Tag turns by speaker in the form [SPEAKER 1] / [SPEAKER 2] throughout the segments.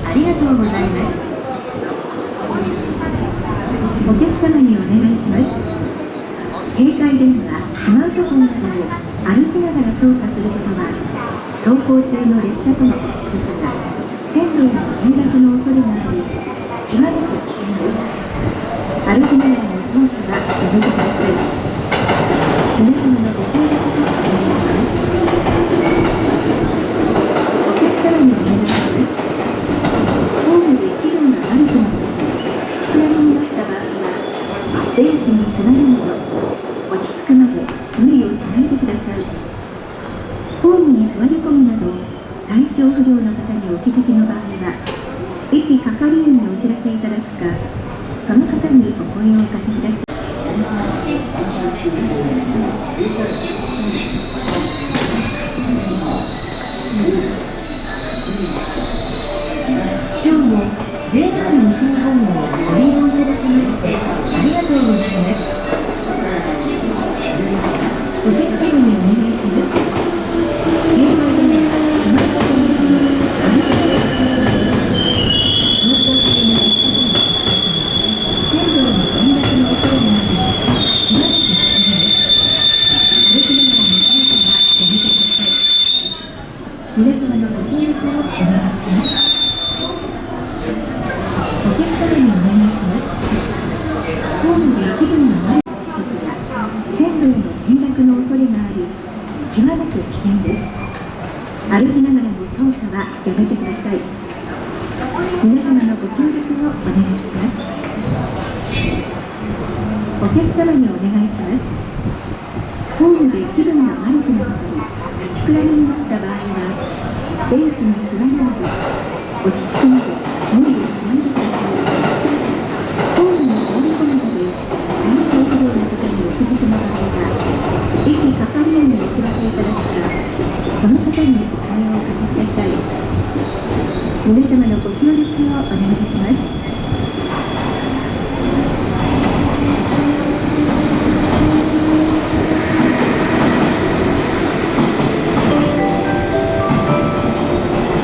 [SPEAKER 1] ありがとうございます。お客様にお願いします。携帯電話、スマートフォンなどを歩きながら操作することは、走行中の列車との接触が線路への転落の恐れがあり、極めて危険です。歩きながらの操作はやめてください。皆様のご協力をお願いします。お客様にお願いします。ホームで気分が悪くなったり、立ちくらみになった場合は、ベンチに座るなど、落ち着くまで無理をしないでください。ホームに座り込むなど、体調不良の方にお気づきの場合は、駅係員にお知らせいただくか、その方にお声をおかけください。今日も JR 西日本をご利用いただきましてありがとうございます。お客様にお願いします。携帯電話、スマートフォンなどを歩きながら走行中の列車との線路への転落の恐れがあり、極めて危険です。歩きながらの操作はやめてください。皆様のご協力をお願いします。お客様にお願いします。ホームで気分の悪い接触や線路への転落の恐れがあり、極めて危険です。歩きながらの操作はやめてください。皆様のご協力をお願いします。お客様にお願いします。ホームで気分が悪くなったり、立ちくらみになった場合は、ベンチに座るなど、落ち着くまで無理をしないでください。ホームに座り込むなど、体調不良の方にお気づきの場合は、駅係員にお知らせいただくか、その方にお声をおかけください。皆様のご協力をお願いします。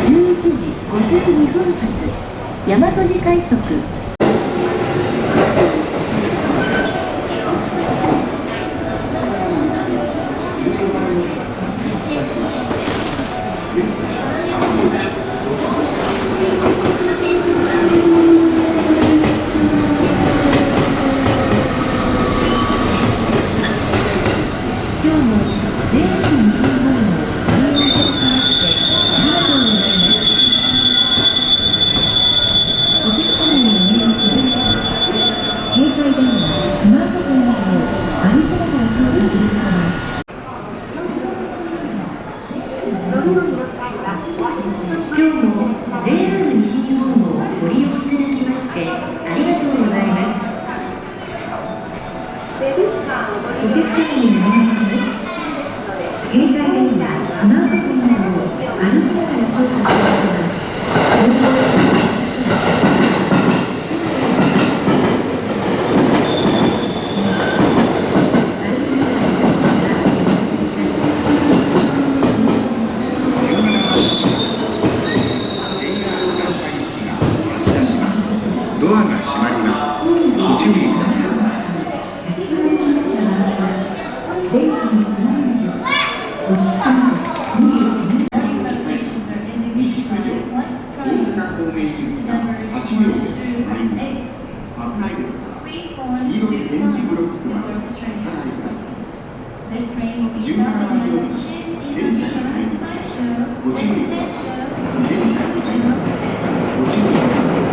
[SPEAKER 1] 11時52分発、大和路快速。今日も JR 西日本をご利用いただきましてありがとうございます。お客様にお願いします。携帯電話、スマートフォンなどを歩きながら操作することは、今日も JR 西日本をご利用いただきましてありがとうございます。お客様にお願いします。携帯電話、スマートフォンなどを歩きながら操作することは、
[SPEAKER 2] ドアが閉まります。ご注意ください。
[SPEAKER 1] ベンチに座るなど、落ち着くまで無理をしない。
[SPEAKER 2] 西九条、大阪方面行きが8秒で参ります。危ないですから、黄色い電磁ブロックまでお下がりください。17番より電車が入ります。ご注意ください。電車が入ります。ご注意ください。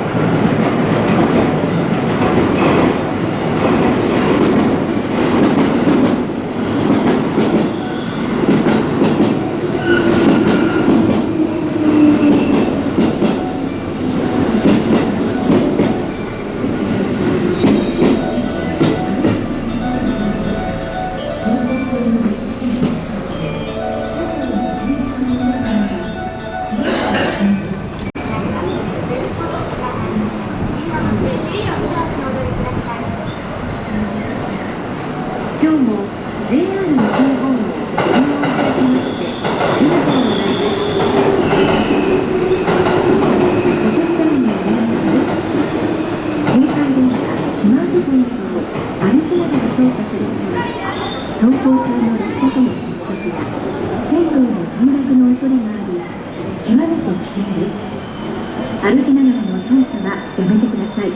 [SPEAKER 1] 歩きながらの操作はやめてください。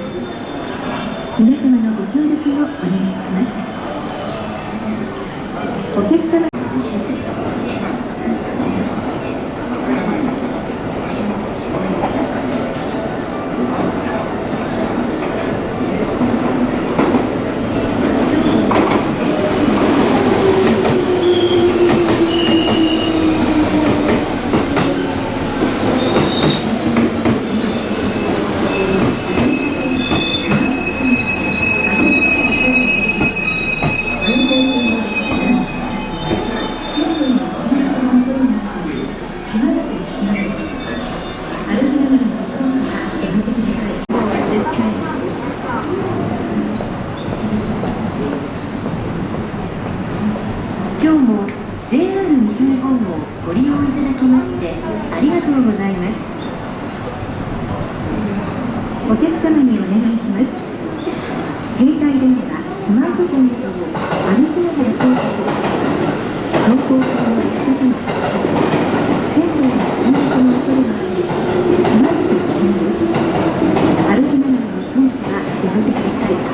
[SPEAKER 1] 皆様のご協力をお願いします。お客様今日も JR 西日本をご利用いただきましてありがとうございます。お客様にお願いします。携帯電話、スマートフォンなどを歩きながら操作することは走行中の列車との接触、線路への転落の恐れがあり、極めて危険です。歩きながらの操作はやめてください。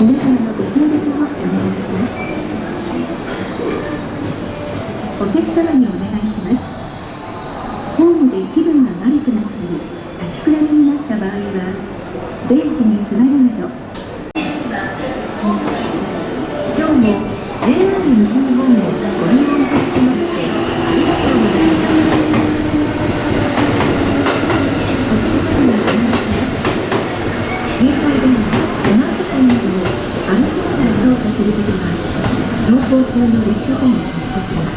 [SPEAKER 1] 皆様のご協力をお願いします。お客様にお願いします。ホームで気分が悪くなったり、立ちくらみになった場合は、ベンチに座るなど、今日も JR 西日本をご利用いただきましてありがとうございます。お客様にお願いします。携帯電話、スマートフォンなどを歩きながら操作することが走行中の列車との接触や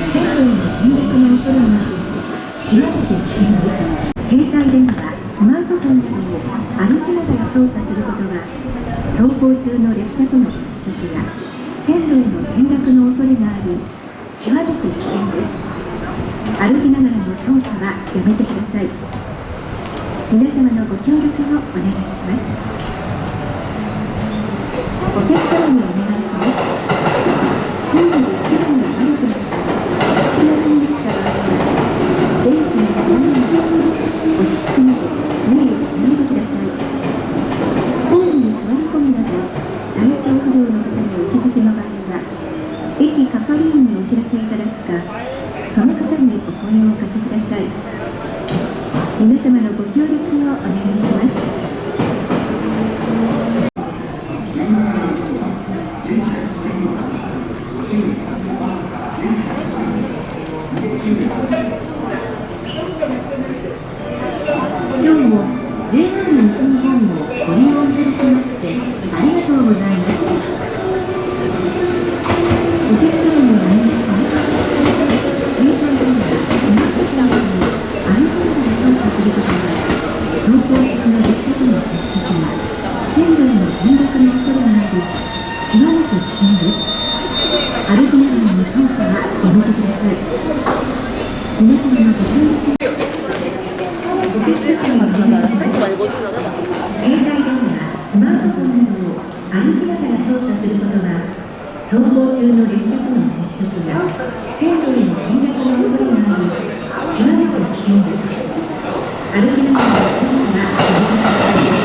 [SPEAKER 1] 線路への転落の恐れがあり、極めて危険です。携帯電話、スマートフォンなどを歩きながら操作することは走行中の列車との接触や線路への転落の恐れがあり、極めて危険です。歩きながらの操作はやめてください。皆様のご協力をお願いします。お客様にお願いします。ホームで気分が悪くなったり、立ちくらみになった場合は、ベンチに座らないで落ち着くまで無理をしないでください。ホームに座り込むなど体調不良の方にお気づきの場合は、駅係員にお知らせいただくか、その方にお声をおかけください。皆様のご協力をお願いします。今日も JR 西日本をご利用いただきましてありがとうございます。お客様にお願いします。携帯電話、スマートフォンなどを歩きながら操作することは走行中の列車との接触や線路への転落の恐れがあり、極めて危険です。歩きながらの操作はやめてください。皆様のご協力をお客様にお願いします。携帯電話、スマートフォンなどを歩きながら操作することは走行中の列車との接触や線路への転落の恐れがあり、極めて危険です。歩きながらの操作はやめてください。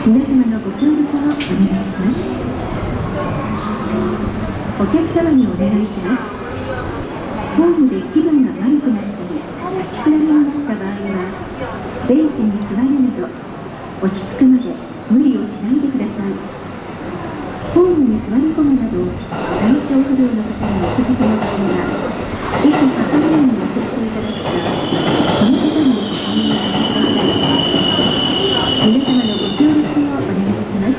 [SPEAKER 1] 皆様のご協力をお願いします。お客様にお願いします。ホームで気分が悪くなったり立ちくらみになった場合はベンチに座るなど落ち着くまで無理をしないでください。ホームに座り込むなど体調不良の方にお気づきの場合は駅係員にご出勤いただくかその方にお声をかけてください。皆様のご協力をお願いします。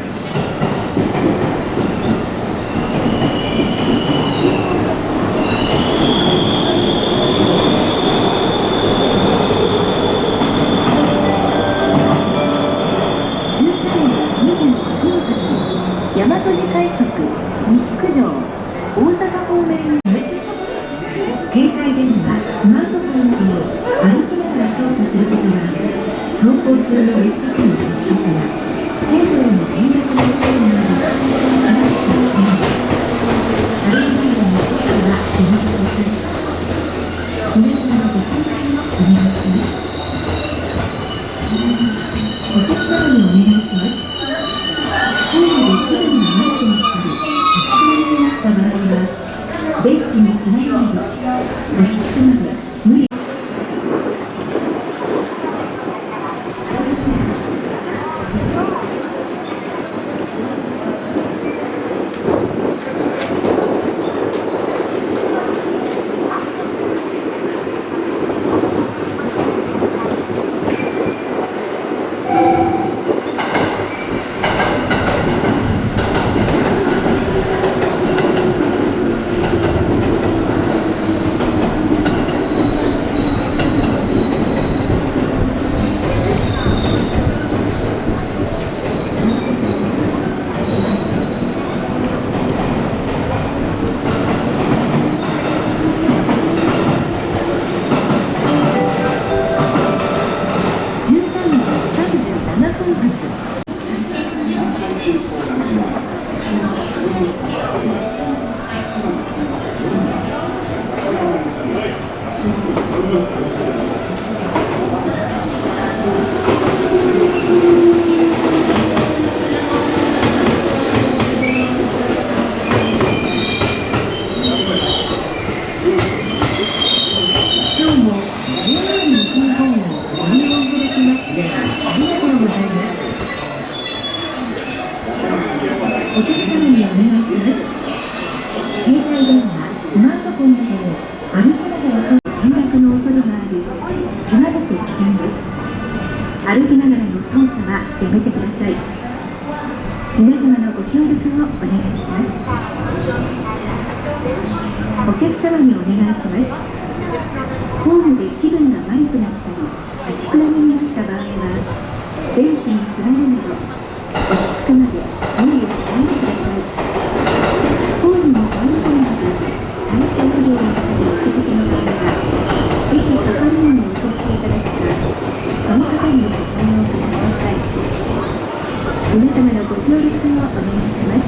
[SPEAKER 1] 大和路快速西九条大阪方面です。携帯電話、スマートフォンなどを歩きながら操作することは走行中の列車との接触や線路への転落の恐れがあり直しの件です。歩きながらの操作はごめんなさい。皆様のご協力をお願いします。お客様にお願いします。ホームで気分が悪くなったり立ちくらみになった場合はベンチに座るなど落ち着くまで無理歩きながらの操作はやめてください。皆様のご協力をお願いします。お客様にお願いします。ホームで気分が悪くなったり立ちくらみになった場合はベンチに座るなど落ち着くまで無理をしないでください。ホームに座り込むなど体調不良の方にお気づきの場合は駅係員にお知らせいただくかその方にお声をかけてください。皆様のご協力をお願いします。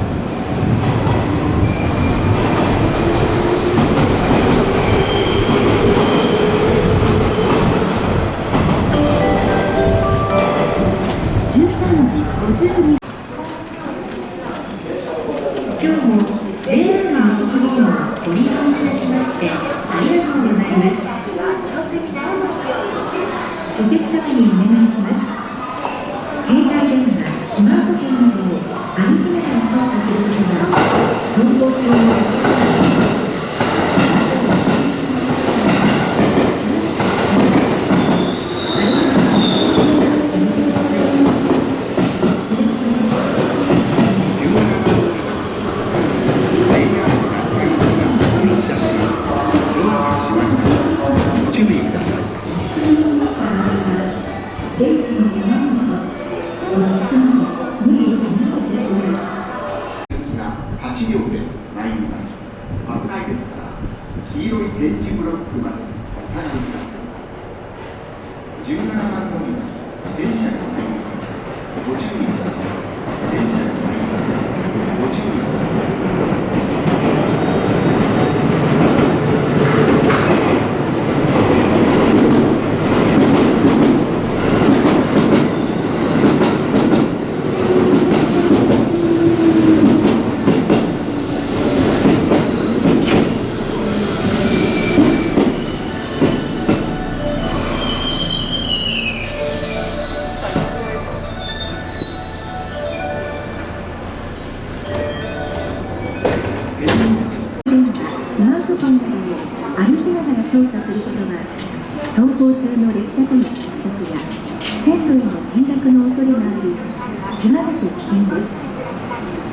[SPEAKER 1] 13時52分。今日も JR 西日本をご利用いただきましてありがとうございます。お客様にお願いします。携帯電話、スマートフォンなどを歩きながら操作することが走行中の8両で参ります。危ないですから黄色い電磁ブロックまでお下がりください。17番乗り電車が参ります。ご注意ください。電車が参ります。ご注意ください。行中の列車との接触や線路への転落の恐れがあり、極めて危険です。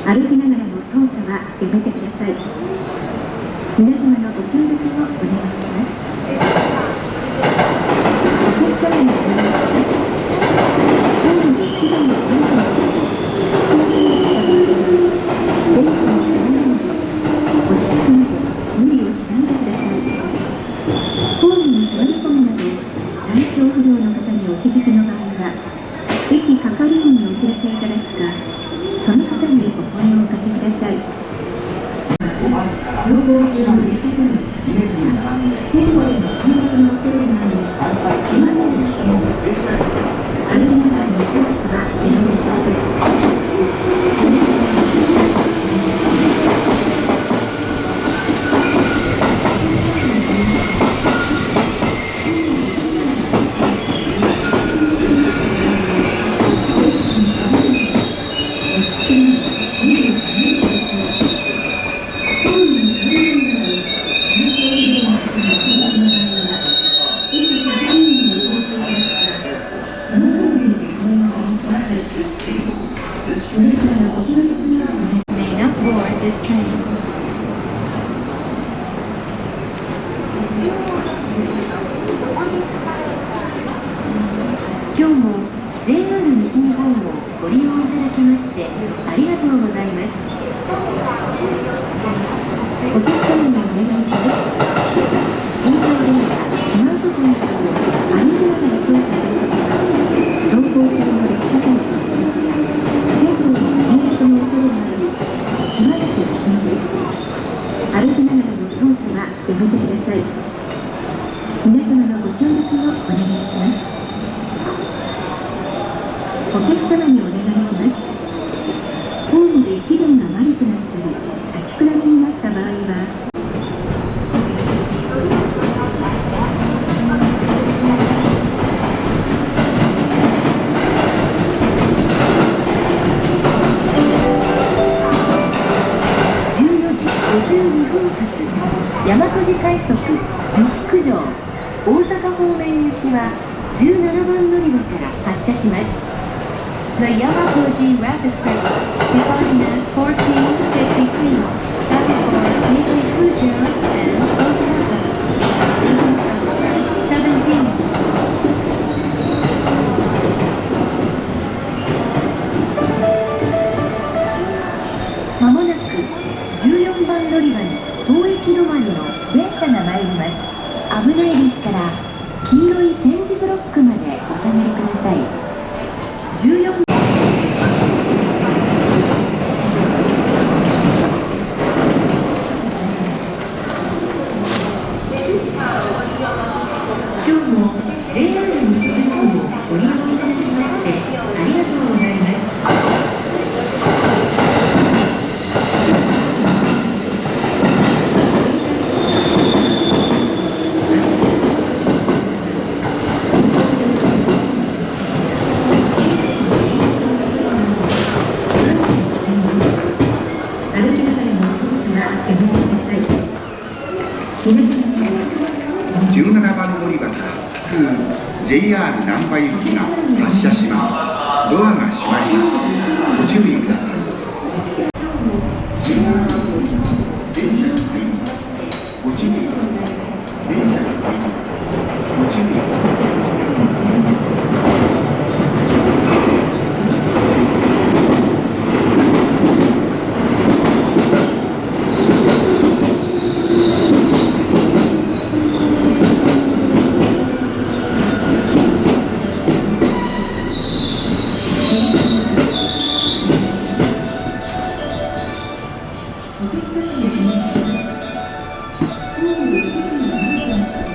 [SPEAKER 1] 歩きながらの操作はやめてください。皆様のご協力をお願いします。お客様にお願いします。ホームで気分を変えて電気に備えないで落ち着くまで無理をしないでください。ホームに座り込むなど体調不良の方にお気づきの場合は、駅係員にお知らせいただくか、その方にお声をおかけください。走行中の列車との接触や線路への転落の恐れがあり、極めて危険です。歩きながらの操作はやめてください。今日も JR 西日本をご利用いただきましてありがとうございます。お客様にお願いします。携帯電車、スマートフォンからを歩きながら操作するときは、走行中の列車との接触や線路への転落の恐れがあり、極めて危険です。歩きながらの操作はやめてください。皆様のご協力をお願いします。お客様にお願いします。ホームで気分が悪くなったり、立ちくらみになった場合は、14時52分発大和路快速西九条大阪方面行きは17番乗り場から発車します。The Yamaguchi Rapid Service departing at 14:53 bound for Nishikujo and Osaka. Leaving from 17. まもなく14番乗り場に当駅止まりの電車が参ります。危ないですから黄色い点字ブロックまでお下がりください。14今日も JR 西日本をご利用いただきましてありがとうございます。歩きながらの操作はやめてください。皆様
[SPEAKER 2] 17番乗り場から普通 JR 難波行きが発車します。ドアが閉まります。ご注意ください。17番乗り場、電車が入ります。ご注意ください。電車が入ります。ご注意ください。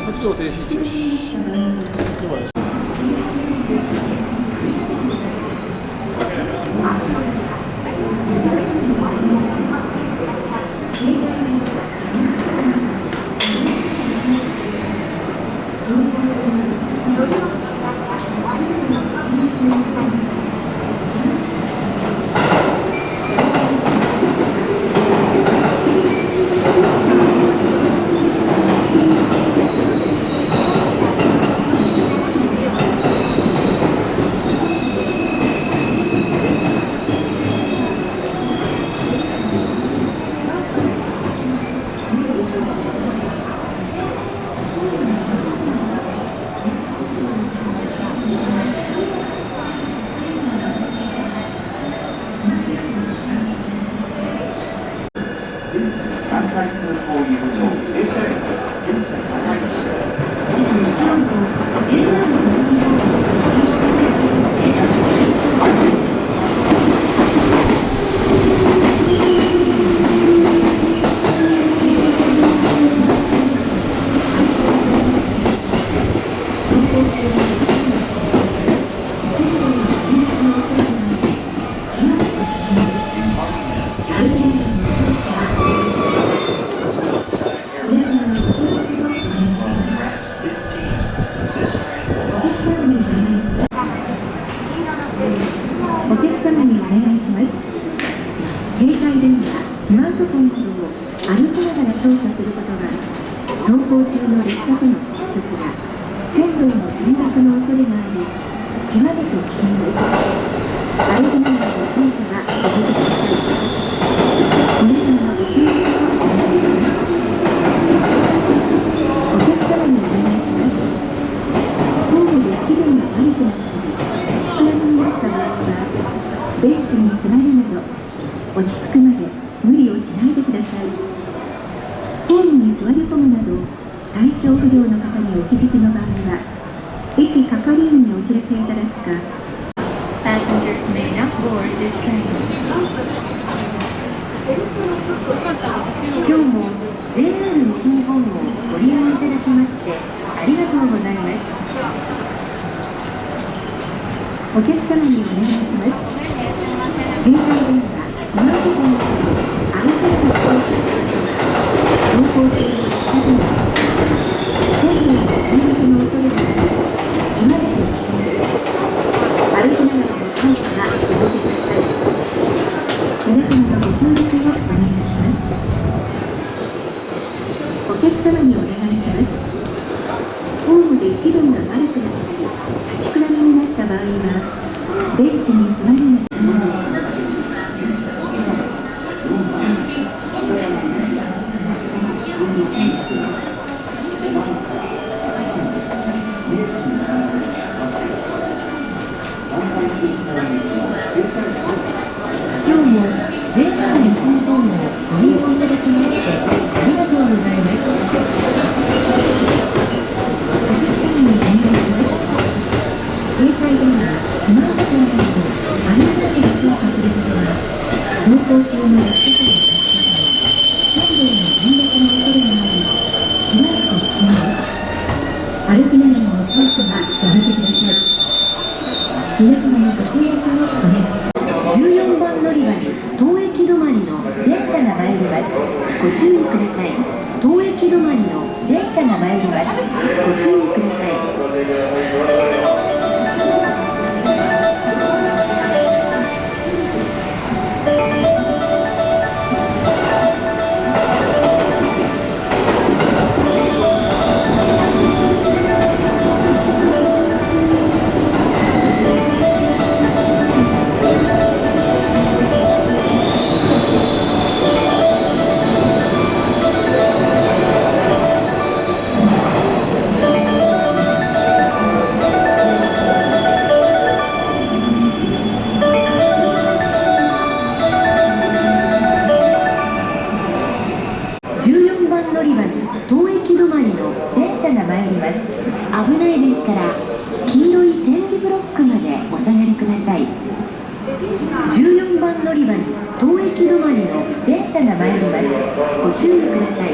[SPEAKER 3] 8両停止中止。
[SPEAKER 2] 西空港入場停車駅現在堺市22
[SPEAKER 1] お客様にお願いします。携帯電話、スマートフォンなどを歩きながら操作することは、走行中の列車との接触や線路への転落の恐れがあり、極めて危険です。歩きながらの操作はお控えください。皆様のご協力をお願いします。お客様にお願いします。ホームで気分が悪くなったり、立ちくらみになった場合は、ベンチに座るなど落ち着くまで無理をしないでください。ホームに座り込むなど体調不良の方にお気づきの場合は駅係員にお知らせいただくか
[SPEAKER 4] Passengers may not board this train.
[SPEAKER 1] 今日も JR 西日本をご利用いただきましてありがとうございます。お客様にお願いします。携帯電話、スマートフォンなど歩きながら操作することは走行中の列車との接触や線路への転落の恐れがあり、極めて危険です。歩きながらの操作はおやめください。皆様のご協力をお願いします。お客様にお願いします。ホームで気分が悪くなったり、立ちくらみになった場合は、ベンチに座るなど今日も JR 西日本をご利用いただきましてありがとうございます。お客様にお願いします。携帯電話、スマートフォンなど歩きながら操作することは走行中の列車との接触や線路への転落の恐れがあり、極めて危険です。歩きながらの操作はやめてください。皆様のご協力をお願いします。14番乗り場に当駅止まりの電車が参ります。ご注意ください。当駅止まりの電車が参ります。ご注意ください。乗り場に当駅止まりの電車が参ります。危ないですから黄色い点字ブロックまでお下がりください。14番乗り場に当駅止まりの電車が参ります。ご注意ください。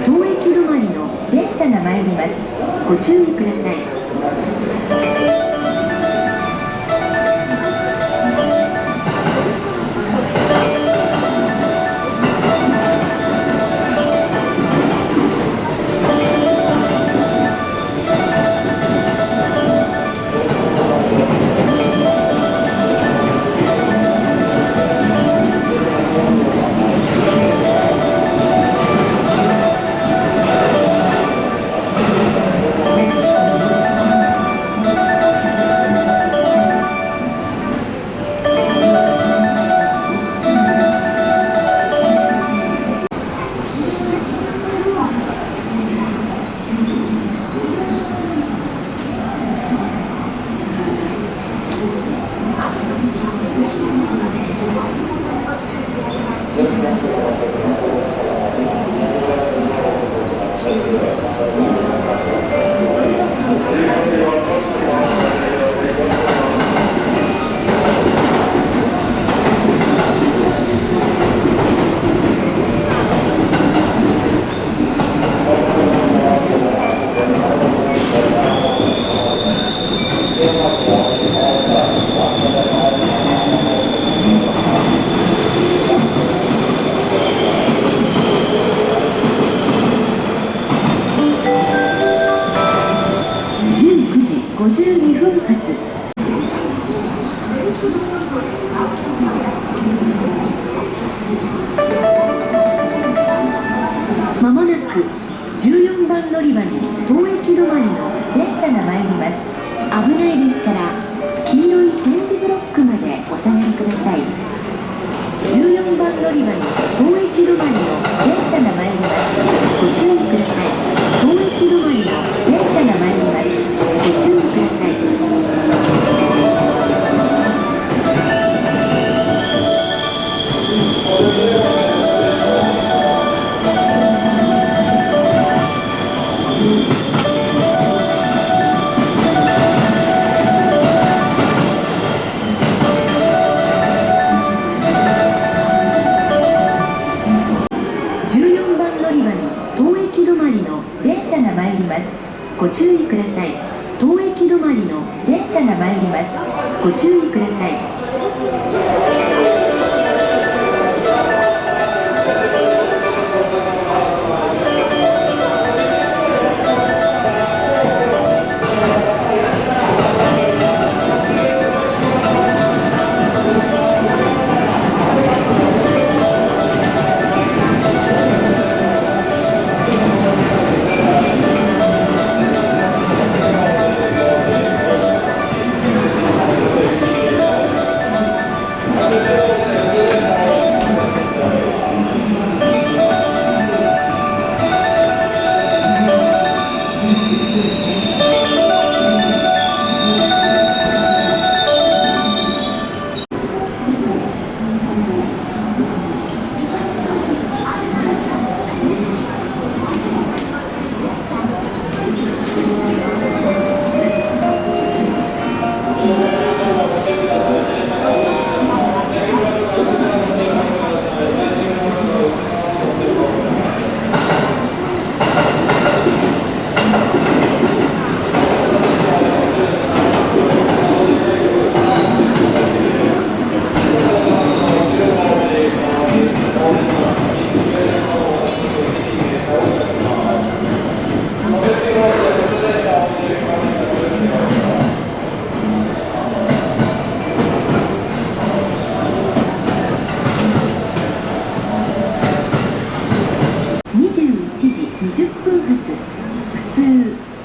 [SPEAKER 1] 当駅止まりの電車が参ります。ご注意ください。19時52分発まもなく14番乗り場に当駅止まりの電車が参ります。危ないですから黄色い点字ブロックまでお下がりください。14番乗り場に当駅止まりの電車が参ります。ご注意ください。当駅止まりの電車が参ります。ご注意ください。14番乗り場に当駅止まりの電車が参ります。ご注意ください。当駅止まりの電車が参ります。ご注意ください。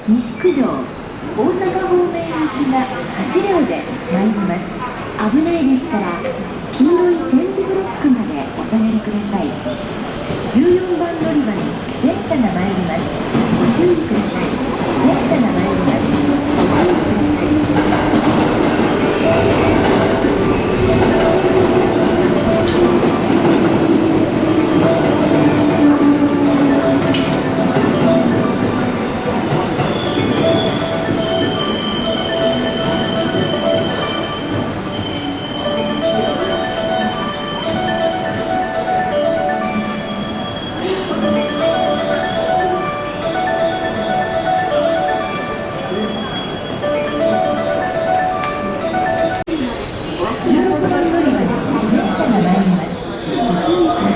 [SPEAKER 1] 西九条大阪方面行きが8両で参ります。危ないですから黄色い点字ブロックまでお下がりください。14番乗り場に電車が参ります。ご注意ください。電車が参ります。ご注意くださ16番乗り場に電車が参ります。ご注意ください。